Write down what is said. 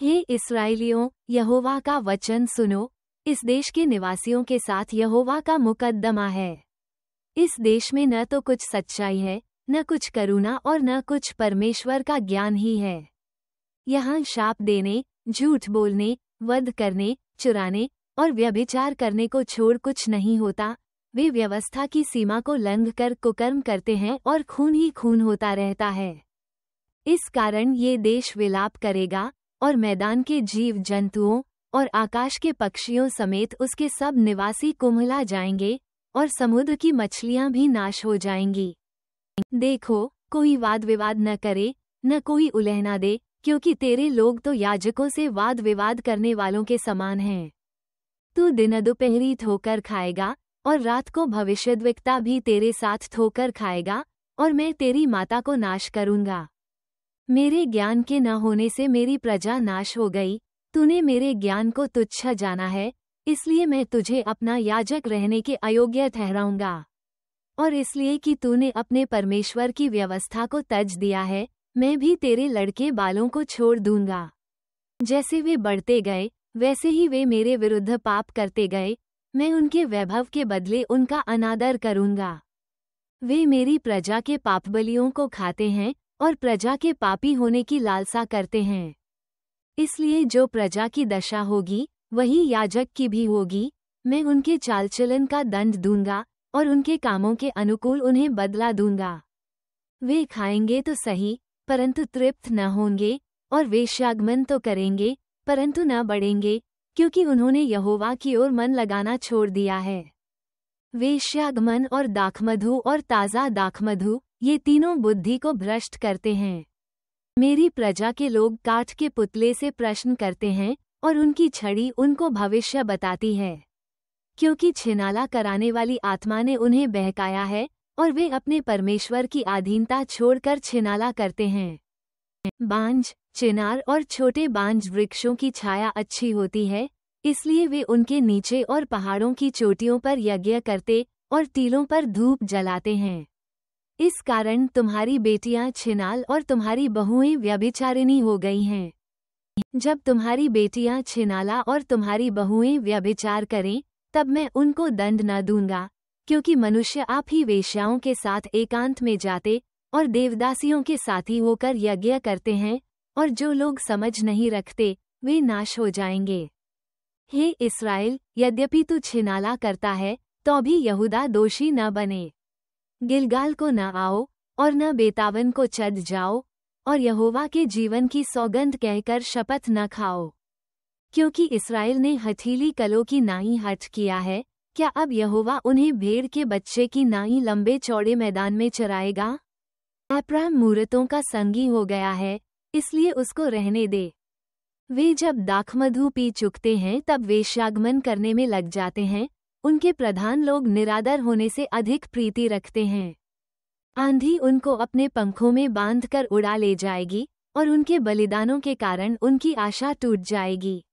हे इस्राएलियों, यहोवा का वचन सुनो, इस देश के निवासियों के साथ यहोवा का मुकद्दमा है। इस देश में न तो कुछ सच्चाई है, न कुछ करुणा और न कुछ परमेश्वर का ज्ञान ही है। यहाँ शाप देने, झूठ बोलने, वध करने, चुराने और व्यभिचार करने को छोड़ कुछ नहीं होता। वे व्यवस्था की सीमा को लंघ कर कुकर्म करते हैं और खून ही खून होता रहता है। इस कारण ये देश विलाप करेगा और मैदान के जीव जंतुओं और आकाश के पक्षियों समेत उसके सब निवासी कुम्हला जाएंगे और समुद्र की मछलियां भी नाश हो जाएंगी। देखो, कोई वाद विवाद न करे, न कोई उलहना दे, क्योंकि तेरे लोग तो याजकों से वाद विवाद करने वालों के समान हैं। तू दिन दोपहरी ठोकर खाएगा और रात को भविष्यद्वक्ता भी तेरे साथ ठोकर खाएगा, और मैं तेरी माता को नाश करूंगा। मेरे ज्ञान के न होने से मेरी प्रजा नाश हो गई। तूने मेरे ज्ञान को तुच्छ जाना है, इसलिए मैं तुझे अपना याजक रहने के अयोग्य ठहराऊंगा। और इसलिए कि तूने अपने परमेश्वर की व्यवस्था को तज दिया है, मैं भी तेरे लड़के बालों को छोड़ दूंगा। जैसे वे बढ़ते गए, वैसे ही वे मेरे विरुद्ध पाप करते गए। मैं उनके वैभव के बदले उनका अनादर करूंगा। वे मेरी प्रजा के पापबलियों को खाते हैं और प्रजा के पापी होने की लालसा करते हैं। इसलिए जो प्रजा की दशा होगी, वही याजक की भी होगी। मैं उनके चालचलन का दंड दूंगा और उनके कामों के अनुकूल उन्हें बदला दूंगा। वे खाएंगे तो सही, परंतु तृप्त न होंगे, और वेश्यागमन तो करेंगे, परंतु न बढ़ेंगे, क्योंकि उन्होंने यहोवा की ओर मन लगाना छोड़ दिया है। वेश्यागमन और दाखमधु और ताज़ा दाखमधु, ये तीनों बुद्धि को भ्रष्ट करते हैं। मेरी प्रजा के लोग काठ के पुतले से प्रश्न करते हैं और उनकी छड़ी उनको भविष्य बताती है। क्योंकि छिनाला कराने वाली आत्मा ने उन्हें बहकाया है और वे अपने परमेश्वर की अधीनता छोड़कर छिनाला करते हैं। बांज, चिनार और छोटे बांज वृक्षों की छाया अच्छी होती है, इसलिए वे उनके नीचे और पहाड़ों की चोटियों पर यज्ञ करते और टीलों पर धूप जलाते हैं। इस कारण तुम्हारी बेटियां छिनाल और तुम्हारी बहुएं व्यभिचारिणी हो गई हैं। जब तुम्हारी बेटियां छिनाला और तुम्हारी बहुएं व्यभिचार करें, तब मैं उनको दंड न दूंगा, क्योंकि मनुष्य आप ही वेश्याओं के साथ एकांत में जाते और देवदासियों के साथी होकर यज्ञ करते हैं, और जो लोग समझ नहीं रखते, वे नाश हो जाएंगे। हे इस्राएल, यद्यपि तू छिनाला करता है, तो भी यहूदा दोषी न बने। गिलगाल को न आओ और न बेतावन को चढ़ जाओ, और यहोवा के जीवन की सौगंध कहकर शपथ न खाओ। क्योंकि इस्राएल ने हथीली कलों की नाई हठ किया है, क्या अब यहोवा उन्हें भेड़ के बच्चे की नाई लंबे चौड़े मैदान में चराएगा? अब्राम मूरतों का संगी हो गया है, इसलिए उसको रहने दे। वे जब दाखमधु पी चुकते हैं तब वेश्यागमन करने में लग जाते हैं। उनके प्रधान लोग निरादर होने से अधिक प्रीति रखते हैं। आंधी उनको अपने पंखों में बांधकर उड़ा ले जाएगी, और उनके बलिदानों के कारण उनकी आशा टूट जाएगी।